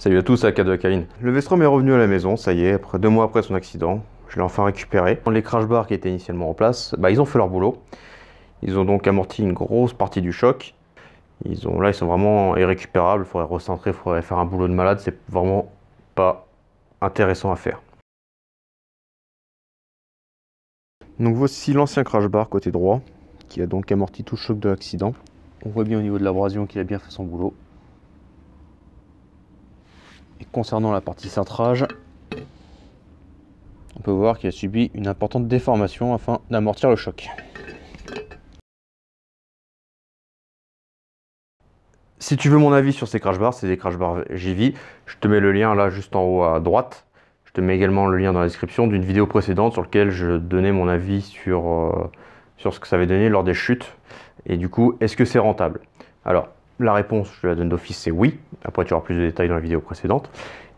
Salut à tous, c'est Akad de Akaline. Le Vestrom est revenu à la maison, ça y est, après 2 mois après son accident. Je l'ai enfin récupéré. Les crash bars qui étaient initialement en place, ils ont fait leur boulot. Ils ont donc amorti une grosse partie du choc. Ils sont vraiment irrécupérables, il faudrait recentrer, il faudrait faire un boulot de malade, c'est vraiment pas intéressant à faire. Donc voici l'ancien crash bar côté droit, qui a donc amorti tout le choc de l'accident. On voit bien au niveau de l'abrasion qu'il a bien fait son boulot. Et concernant la partie cintrage, on peut voir qu'il a subi une importante déformation afin d'amortir le choc. Si tu veux mon avis sur ces crash bars, c'est des crash bars JV. Je te mets le lien là juste en haut à droite. Je te mets également le lien dans la description d'une vidéo précédente sur laquelle je donnais mon avis sur ce que ça avait donné lors des chutes. Et du coup, est-ce que c'est rentable? Alors, la réponse, je la donne d'office, c'est oui. Après, tu auras plus de détails dans la vidéo précédente.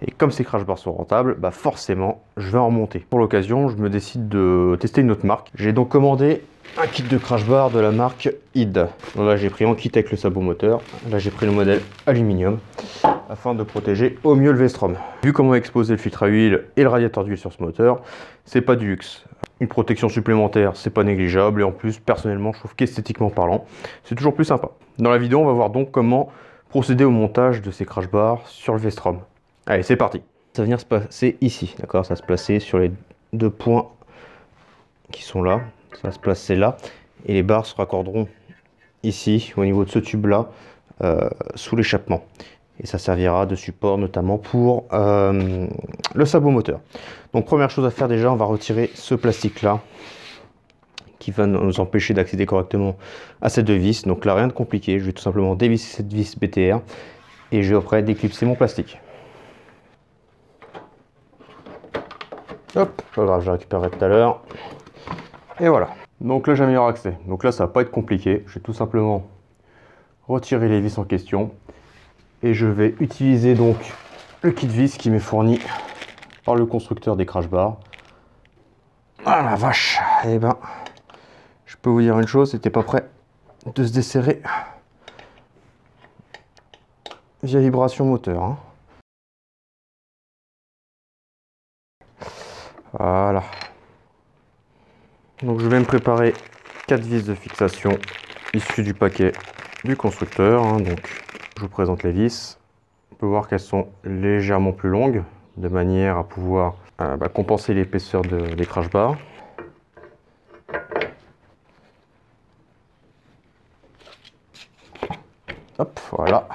Et comme ces crash bars sont rentables, forcément, je vais en remonter. Pour l'occasion, je me décide de tester une autre marque. J'ai donc commandé un kit de crash bar de la marque ID. Donc là, j'ai pris en kit avec le sabot moteur. Là, j'ai pris le modèle aluminium afin de protéger au mieux le Vestrom. Vu comment exposer le filtre à huile et le radiateur d'huile sur ce moteur, c'est pas du luxe. Une protection supplémentaire, c'est pas négligeable, et en plus, personnellement, je trouve qu'esthétiquement parlant, c'est toujours plus sympa. Dans la vidéo, on va voir donc comment procéder au montage de ces crash bars sur le Vestrom. Allez, c'est parti. Ça va venir se placer ici, d'accord? Ça va se placer sur les 2 points qui sont là. Ça va se placer là, et les barres se raccorderont ici, au niveau de ce tube-là, sous l'échappement. Et ça servira de support notamment pour le sabot moteur. Donc première chose à faire déjà, on va retirer ce plastique là qui va nous empêcher d'accéder correctement à cette vis. Donc là, rien de compliqué, je vais tout simplement dévisser cette vis BTR et je vais après déclipser mon plastique. Hop, pas grave, je récupérerai tout à l'heure. Et voilà. Donc là, j'ai un meilleur accès. Donc là, ça va pas être compliqué. Je vais tout simplement retirer les vis en question. Et je vais utiliser donc le kit vis qui m'est fourni par le constructeur des crash bars. Ah la vache! Eh ben, je peux vous dire une chose, c'était pas prêt de se desserrer via vibration moteur. Hein. Voilà. Donc je vais me préparer 4 vis de fixation issues du paquet du constructeur. Hein. Donc je vous présente les vis. On peut voir qu'elles sont légèrement plus longues, de manière à pouvoir compenser l'épaisseur des crash bars. Hop, voilà.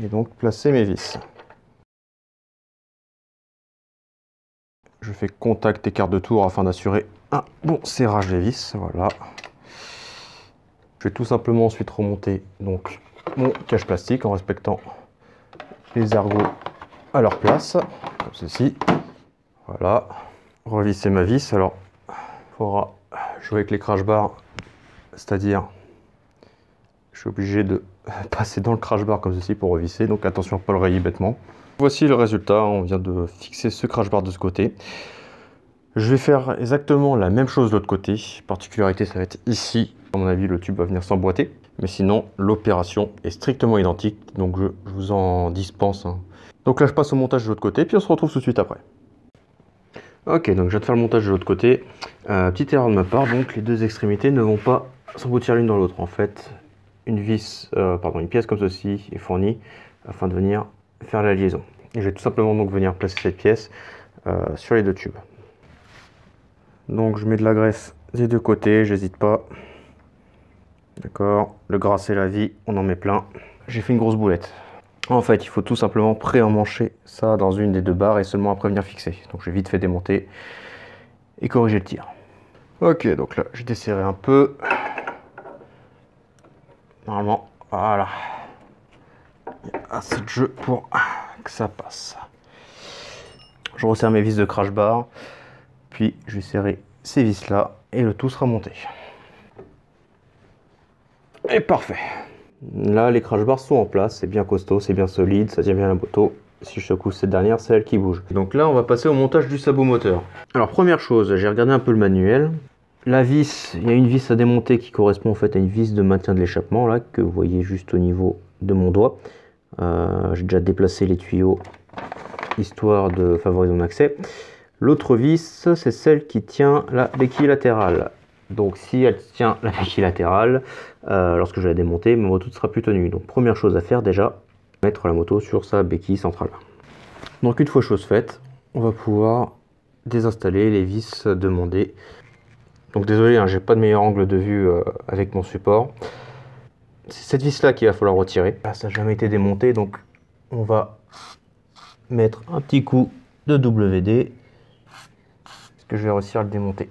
Et donc placer mes vis. Je fais contact et quart de tour afin d'assurer un bon serrage des vis. Voilà. Je vais tout simplement ensuite remonter donc mon cache plastique en respectant les ergots à leur place, comme ceci. Voilà. Revisser ma vis. Alors, il faudra jouer avec les crash bars, c'est-à-dire, je suis obligé de passer dans le crash bar comme ceci pour revisser. Donc attention à ne pas le rayer bêtement. Voici le résultat, on vient de fixer ce crash bar de ce côté. Je vais faire exactement la même chose de l'autre côté. Particularité, ça va être ici. À mon avis, le tube va venir s'emboîter. Mais sinon, l'opération est strictement identique. Donc je vous en dispense. Hein. Donc là, je passe au montage de l'autre côté, puis on se retrouve tout de suite après. Ok, donc je viens de faire le montage de l'autre côté. Petite erreur de ma part, donc les deux extrémités ne vont pas s'emboutir l'une dans l'autre. En fait, une pièce comme ceci est fournie afin de venir faire la liaison. Et je vais tout simplement donc venir placer cette pièce sur les deux tubes. Donc je mets de la graisse des deux côtés, j'hésite pas. D'accord, le gras c'est la vie, on en met plein. J'ai fait une grosse boulette. En fait, il faut tout simplement pré-emmancher ça dans une des deux barres et seulement après venir fixer. Donc j'ai vite fait démonter et corriger le tir. Ok, donc là j'ai desserré un peu. Normalement, voilà. Il y a assez de jeu pour que ça passe. Je resserre mes vis de crash bar, puis je vais serrer ces vis là et le tout sera monté. Et parfait. Là, les crash bars sont en place, c'est bien costaud, c'est bien solide, ça tient bien la moto. Si je secoue cette dernière, c'est elle qui bouge. Donc là, on va passer au montage du sabot moteur. Alors première chose, j'ai regardé un peu le manuel. La vis, il y a une vis à démonter qui correspond en fait à une vis de maintien de l'échappement là que vous voyez juste au niveau de mon doigt. J'ai déjà déplacé les tuyaux histoire de favoriser mon accès. L'autre vis, c'est celle qui tient la béquille latérale. Donc si elle tient la béquille latérale, lorsque je vais la démonter, ma moto ne sera plus tenue. Donc première chose à faire déjà, mettre la moto sur sa béquille centrale. Donc une fois chose faite, on va pouvoir désinstaller les vis demandées. Donc désolé, hein, j'ai pas de meilleur angle de vue avec mon support. C'est cette vis là qu'il va falloir retirer. Là, ça n'a jamais été démonté, donc on va mettre un petit coup de WD. Parce que je vais réussir à le démonter.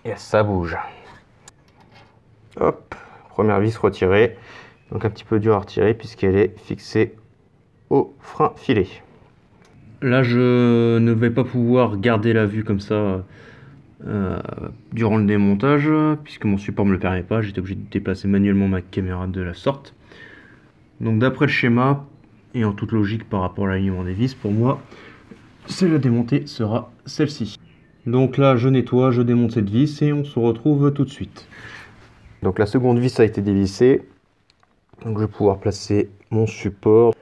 Et ça bouge. Hop, première vis retirée. Donc un petit peu dur à retirer puisqu'elle est fixée au frein filet. Là, je ne vais pas pouvoir garder la vue comme ça durant le démontage puisque mon support ne me le permet pas. J'étais obligé de déplacer manuellement ma caméra de la sorte. Donc d'après le schéma et en toute logique par rapport à l'alignement des vis, pour moi, celle à démonter sera celle-ci. Donc là, je nettoie, je démonte cette vis et on se retrouve tout de suite. Donc la seconde vis a été dévissée. Donc je vais pouvoir placer mon support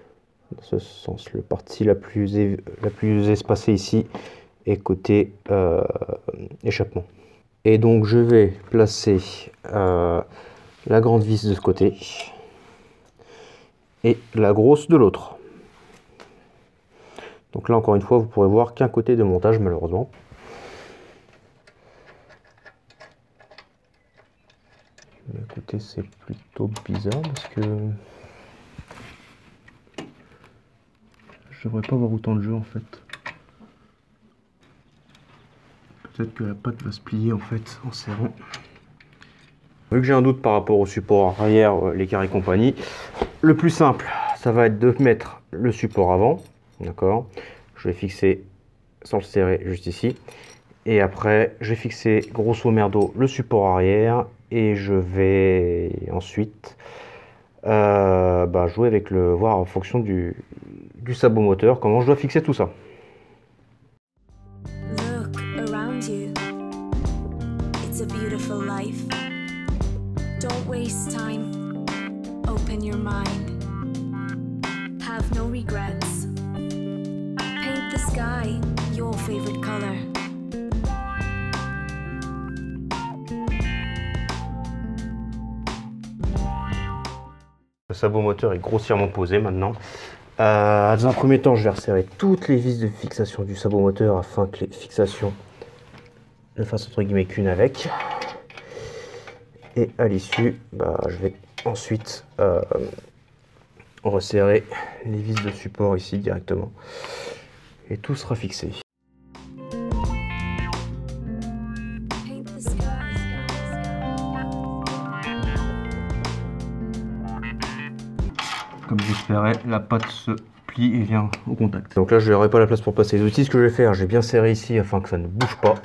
dans ce sens. La partie la plus espacée ici est côté échappement. Et donc je vais placer la grande vis de ce côté et la grosse de l'autre. Donc là encore une fois, vous pourrez voir qu'un côté de montage malheureusement. Mais écoutez, c'est plutôt bizarre parce que je devrais pas avoir autant de jeu en fait. Peut-être que la patte va se plier en fait en serrant. Vu que j'ai un doute par rapport au support arrière, l'écart et compagnie, le plus simple, ça va être de mettre le support avant. D'accord. Je vais fixer sans le serrer juste ici. Et après, je vais fixer grosso merdo le support arrière. Et je vais ensuite jouer avec voir en fonction du sabot moteur, comment je dois fixer tout ça. Look around you. It's a beautiful life. Don't waste time. Open your mind. Have no regrets. Paint the sky your favorite color. Le sabot moteur est grossièrement posé maintenant. Dans un premier temps, je vais resserrer toutes les vis de fixation du sabot moteur afin que les fixations ne fassent entre guillemets qu'une avec. Et à l'issue, je vais ensuite resserrer les vis de support ici directement. Et tout sera fixé. Comme j'espérais, la patte se plie et vient au contact. Donc là, je n'aurai pas la place pour passer les outils. Ce que je vais faire, j'ai bien serré ici afin que ça ne bouge pas.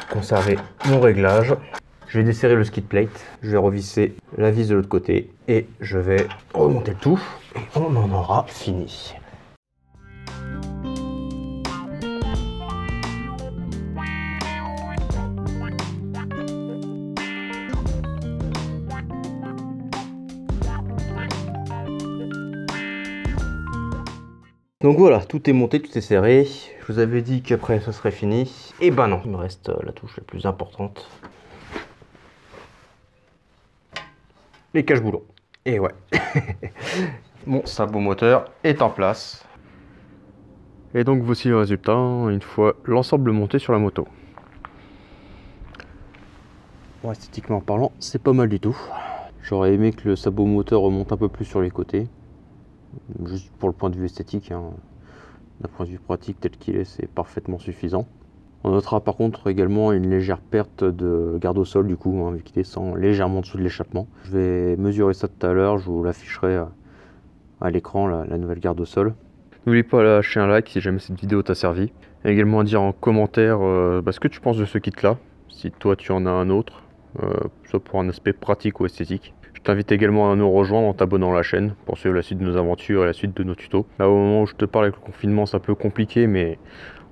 Conserver mon réglage. Je vais desserrer le skid plate. Je vais revisser la vis de l'autre côté et je vais remonter le tout. Et on en aura fini. Donc voilà, tout est monté, tout est serré. Je vous avais dit qu'après ça serait fini. Et ben non, il me reste la touche la plus importante. Les cache-boulons. Et ouais. Mon sabot moteur est en place. Et donc voici le résultat, une fois l'ensemble monté sur la moto. Bon, esthétiquement parlant, c'est pas mal du tout. J'aurais aimé que le sabot moteur remonte un peu plus sur les côtés. Juste pour le point de vue esthétique, hein. D'un point de vue pratique tel qu'il est, c'est parfaitement suffisant. On notera par contre également une légère perte de garde au sol du coup, hein, vu qu'il descend légèrement en dessous de l'échappement. Je vais mesurer ça tout à l'heure, je vous l'afficherai à l'écran, la nouvelle garde au sol. N'oublie pas de lâcher un like si jamais cette vidéo t'a servi. Et également à dire en commentaire ce que tu penses de ce kit là, si toi tu en as un autre, soit pour un aspect pratique ou esthétique. Je t'invite également à nous rejoindre en t'abonnant à la chaîne pour suivre la suite de nos aventures et la suite de nos tutos. Là au moment où je te parle avec le confinement c'est un peu compliqué mais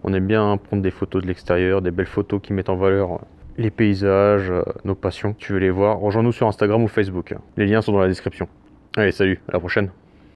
on aime bien prendre des photos de l'extérieur, des belles photos qui mettent en valeur les paysages, nos passions. Si tu veux les voir, rejoins-nous sur Instagram ou Facebook. Les liens sont dans la description. Allez, salut, à la prochaine.